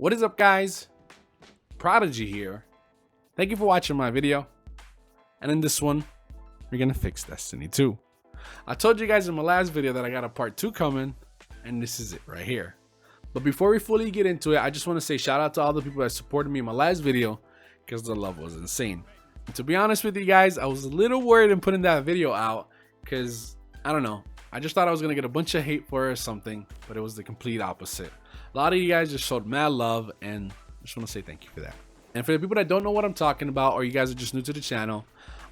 What is up, guys? Prodigy here. Thank you for watching my video. And in this one, we're gonna fix Destiny 2. I told you guys in my last video that I got a part 2 coming, and this is it right here. But before we fully get into it, I just want to say shout out to all the people that supported me in my last video, because the love was insane. And to be honest with you guys, I was a little worried in putting that video out, because I don't know, I just thought I was gonna get a bunch of hate for it or something, but it was the complete opposite. A lot of you guys just showed mad love, and I just want to say thank you for that. And for the people that don't know what I'm talking about, or you guys are just new to the channel,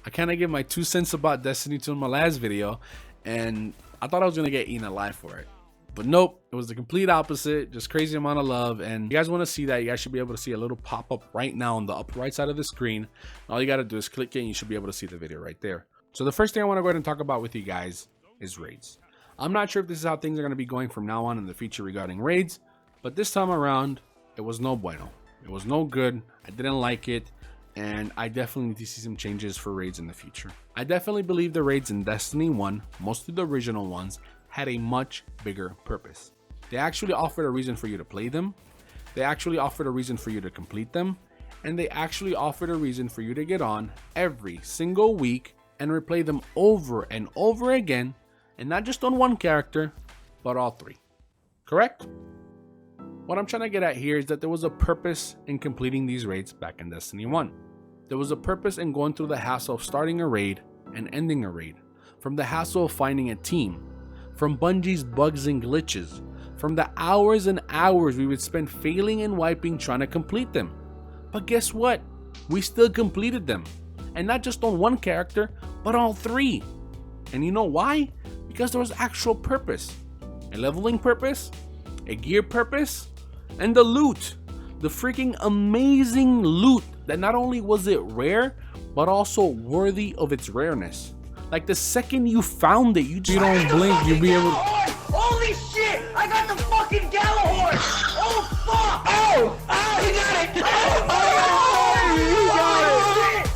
I kind of give my 2 cents about Destiny 2 in my last video, and I thought I was gonna get eaten alive for it, but nope, it was the complete opposite. Just crazy amount of love. And you guys want to see that, you guys should be able to see a little pop-up right now on the upper right side of the screen. All you got to do is click it and you should be able to see the video right there. So the first thing I want to go ahead and talk about with you guys is raids. I'm not sure if this is how things are going to be going from now on in the future regarding raids, but this time around it was no bueno. It was no good. I didn't like it, and I definitely need to see some changes for raids in the future. I definitely believe the raids in Destiny 1, mostly the original ones, had a much bigger purpose. They actually offered a reason for you to play them. They actually offered a reason for you to complete them, and they actually offered a reason for you to get on every single week and replay them over and over again, and not just on one character, but all 3. Correct? What I'm trying to get at here is that there was a purpose in completing these raids back in Destiny 1. There was a purpose in going through the hassle of starting a raid and ending a raid, from the hassle of finding a team, from Bungie's bugs and glitches, from the hours and hours we would spend failing and wiping trying to complete them. But guess what? We still completed them, and not just on one character, but all 3. And you know why? Because there was actual purpose, a leveling purpose, a gear purpose, and the loot, the freaking amazing loot that not only was it rare, but also worthy of its rareness. Like the second you found it, you don't blink, you'll be able to... Holy shit! I got the fucking Galahorn! Oh fuck! Oh! Oh, he got it! Oh, he got it!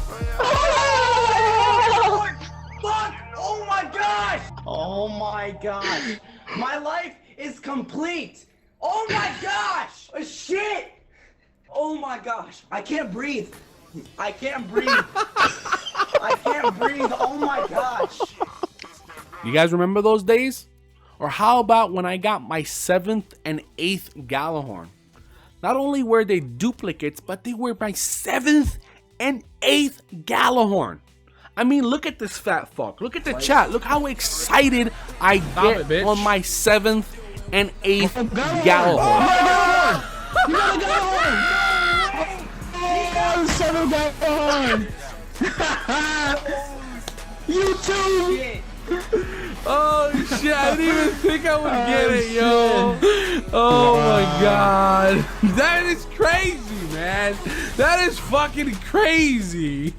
Fuck! Oh my gosh! Oh my gosh! My life is complete! Oh my gosh! Shit! Oh my gosh! I can't breathe! I can't breathe! I can't breathe! Oh my gosh! You guys remember those days? Or how about when I got my 7th and 8th Galahorn? Not only were they duplicates, but they were my 7th and 8th Galahorn. I mean, look at this fat fuck. Look at the chat. Look how excited I get on my 7th and 8th Galahorn. Oh my god! You got a Galahorn! Oh, 7th Galahorn! You too! Oh shit, I didn't even think I would get it, yo. Oh my god. That is crazy, man. That is fucking crazy.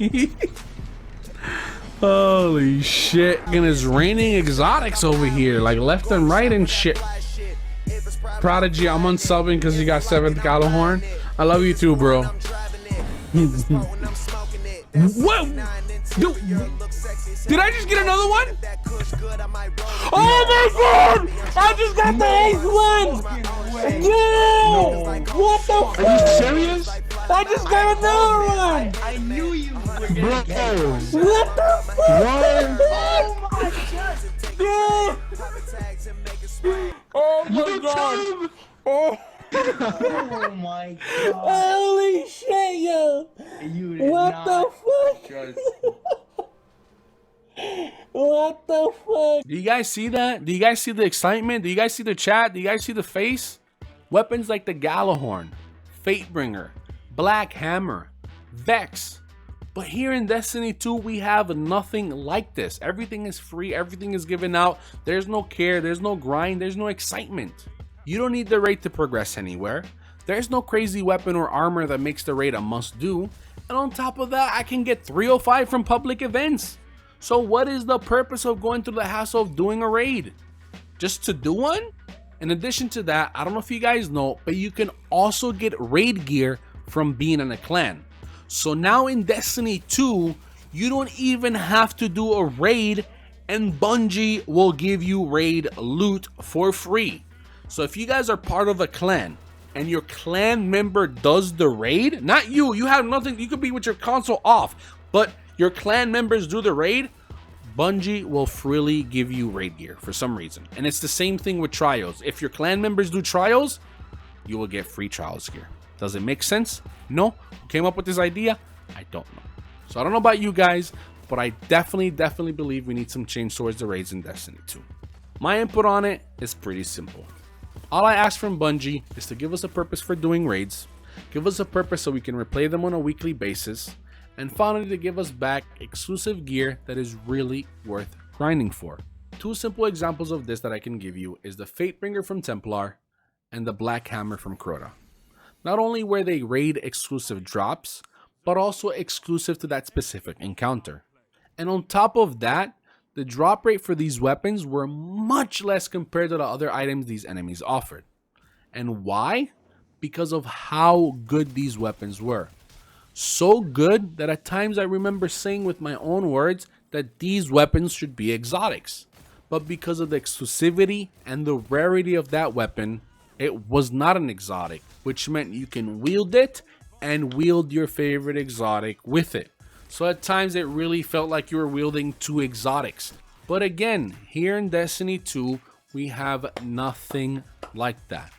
Holy shit. And it's raining exotics over here, like left and right and shit. Prodigy, I'm unsubbing because you got 7th Galahorn. I love you too, bro. Whoa! Did I just get another one? Oh my god! I just got the 8th one! Yo! What the fuck? Are you serious? I just got another one! I knew you were gonna get it. What the fuck? Oh my god! Oh! Oh my god! Holy shit, yo! You did What not the fuck? just... What the fuck? Do you guys see that? Do you guys see the excitement? Do you guys see the chat? Do you guys see the face? Weapons like the Galahorn, Fatebringer, Black Hammer, Vex. But here in Destiny 2, we have nothing like this. Everything is free. Everything is given out. There's no care. There's no grind. There's no excitement. You don't need the raid to progress anywhere. There's no crazy weapon or armor that makes the raid a must-do. And on top of that, I can get 305 from public events. So what is the purpose of going through the hassle of doing a raid? Just to do one? In addition to that, I don't know if you guys know, but you can also get raid gear from being in a clan. So now in Destiny 2, you don't even have to do a raid, and Bungie will give you raid loot for free. So if you guys are part of a clan and your clan member does the raid, not you, you have nothing, you could be with your console off, but your clan members do the raid, Bungie will freely give you raid gear for some reason. And it's the same thing with trials. If your clan members do trials, you will get free trials gear. Does it make sense? No? Who came up with this idea? I don't know. So I don't know about you guys, but I definitely believe we need some change towards the raids in Destiny 2. My input on it is pretty simple. All I ask from Bungie is to give us a purpose for doing raids, give us a purpose so we can replay them on a weekly basis, and finally to give us back exclusive gear that is really worth grinding for. Two simple examples of this that I can give you is the Fatebringer from Templar and the Black Hammer from Crota. Not only were they raid exclusive drops, but also exclusive to that specific encounter. And on top of that, the drop rate for these weapons were much less compared to the other items these enemies offered. And why? Because of how good these weapons were. So good that at times I remember saying with my own words that these weapons should be exotics. But because of the exclusivity and the rarity of that weapon, it was not an exotic, which meant you can wield it and wield your favorite exotic with it. So at times it really felt like you were wielding two exotics. But again, here in Destiny 2, we have nothing like that.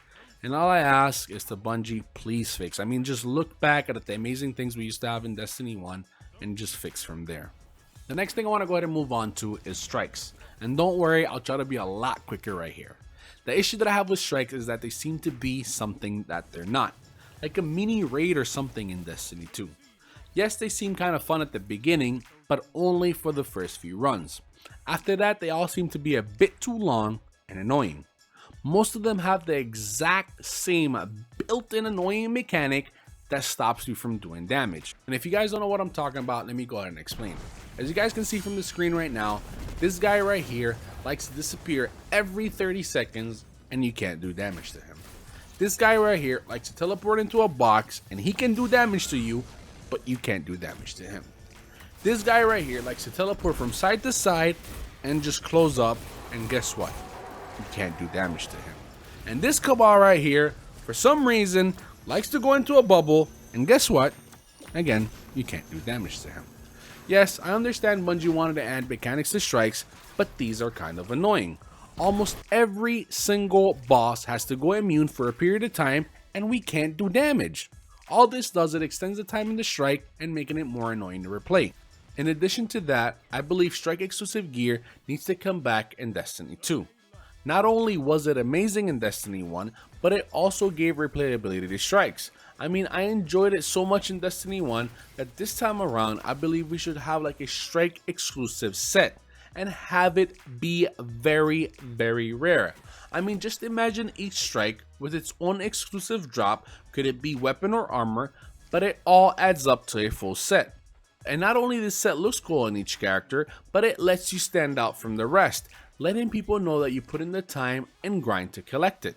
And all I ask is to Bungie, please fix. I mean, just look back at the amazing things we used to have in Destiny 1 and just fix from there. The next thing I want to go ahead and move on to is strikes. And don't worry, I'll try to be a lot quicker right here. The issue that I have with strikes is that they seem to be something that they're not. Like a mini raid or something in Destiny 2. Yes, they seem kind of fun at the beginning, but only for the first few runs. After that, they all seem to be a bit too long and annoying. Most of them have the exact same built-in annoying mechanic that stops you from doing damage. And if you guys don't know what I'm talking about, let me go ahead and explain. As you guys can see from the screen right now, this guy right here likes to disappear every 30 seconds and you can't do damage to him. This guy right here likes to teleport into a box and he can do damage to you, but you can't do damage to him. This guy right here likes to teleport from side to side and just close up, and guess what? You can't do damage to him. And this Cabal right here, for some reason, likes to go into a bubble, and guess what? Again, you can't do damage to him. Yes, I understand Bungie wanted to add mechanics to strikes, but these are kind of annoying. Almost every single boss has to go immune for a period of time, and we can't do damage. All this does, it extends the time in the strike and making it more annoying to replay. In addition to that, I believe strike exclusive gear needs to come back in Destiny 2. Not only was it amazing in Destiny 1, but it also gave replayability to strikes. I mean, I enjoyed it so much in Destiny 1 that this time around, I believe we should have like a strike exclusive set and have it be very, very rare. I mean, just imagine each strike with its own exclusive drop. Could it be weapon or armor, but it all adds up to a full set. And not only this set looks cool on each character, but it lets you stand out from the rest, letting people know that you put in the time and grind to collect it.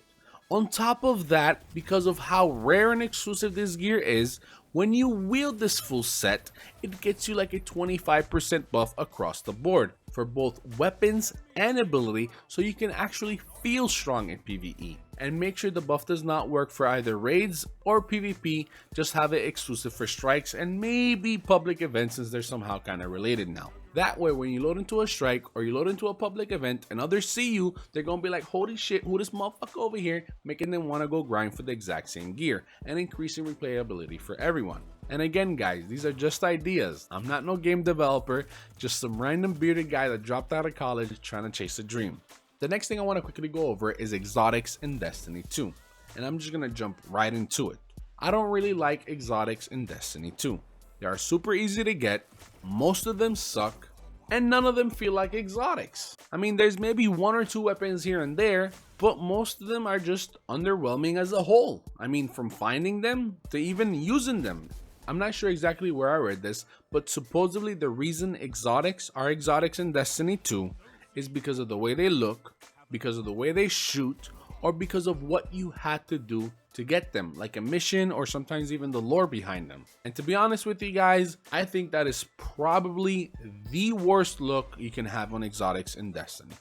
On top of that, because of how rare and exclusive this gear is, when you wield this full set, it gets you like a 25% buff across the board for both weapons and ability, so you can actually feel strong in PvE. And make sure the buff does not work for either raids or PvP, just have it exclusive for strikes and maybe public events, since they're somehow kind of related now. That way, when you load into a strike or you load into a public event and others see you, they're gonna be like, holy shit, who this motherfucker over here, making them want to go grind for the exact same gear and increasing replayability for everyone. And again, guys, these are just ideas. I'm not no game developer, just some random bearded guy that dropped out of college trying to chase a dream. The next thing I want to quickly go over is exotics in Destiny 2, and I'm just gonna jump right into it. I don't really like exotics in Destiny 2. They are super easy to get, most of them suck, and none of them feel like exotics. I mean, there's maybe one or two weapons here and there, but most of them are just underwhelming as a whole. I mean, from finding them to even using them. I'm not sure exactly where I read this, but supposedly the reason exotics are exotics in Destiny 2 is because of the way they look, because of the way they shoot, or because of what you had to do to get them, like a mission or sometimes even the lore behind them. And to be honest with you guys, I think that is probably the worst look you can have on exotics in Destiny.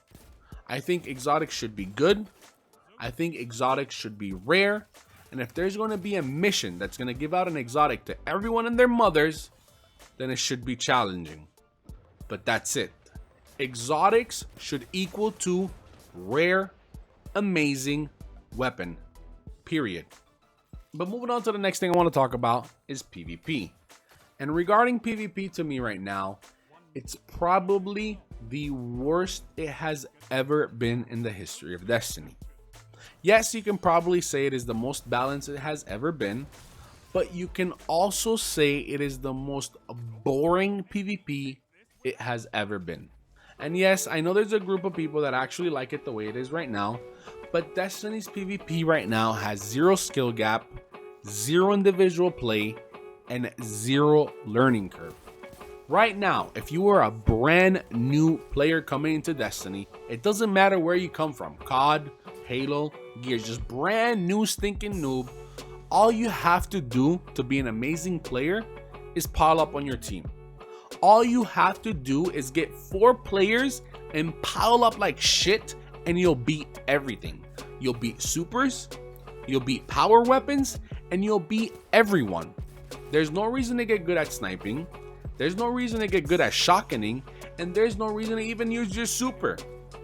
I think exotics should be good. I think exotics should be rare. And if there's going to be a mission that's going to give out an exotic to everyone and their mothers, then it should be challenging. But that's it. Exotics should equal to rare, amazing weapon. Period. But moving on to the next thing I want to talk about is PvP. And regarding PvP, to me right now, it's probably the worst it has ever been in the history of Destiny. Yes, you can probably say it is the most balanced it has ever been, but you can also say it is the most boring PvP it has ever been. And yes, I know there's a group of people that actually like it the way it is right now, but Destiny's PvP right now has zero skill gap, zero individual play, and zero learning curve. Right now, if you are a brand new player coming into Destiny, it doesn't matter where you come from, COD, Halo, Gears, just brand new stinking noob. All you have to do to be an amazing player is pile up on your team. All you have to do is get 4 players and pile up like shit, and you'll beat everything. You'll beat supers, you'll beat power weapons, and you'll beat everyone. There's no reason to get good at sniping. There's no reason to get good at shotgunning, and there's no reason to even use your super.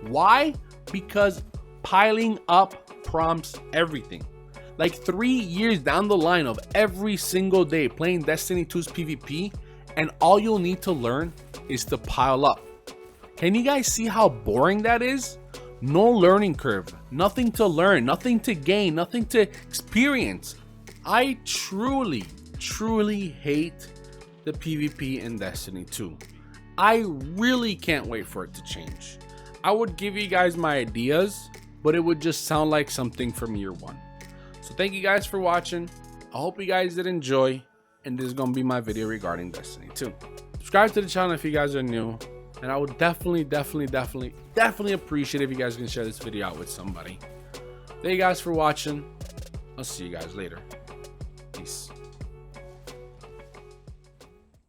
Why? Because piling up prompts everything. Like 3 years down the line of every single day playing Destiny 2's PvP, and all you'll need to learn is to pile up. Can you guys see how boring that is? No learning curve, nothing to learn, nothing to gain, nothing to experience. I truly hate the PvP in Destiny 2. I really can't wait for it to change. I would give you guys my ideas, but it would just sound like something from year 1. So thank you guys for watching. I hope you guys did enjoy, and this is gonna be my video regarding Destiny 2. Subscribe to the channel if you guys are new, and I would definitely appreciate if you guys can share this video out with somebody. Thank you guys for watching. I'll see you guys later. Peace.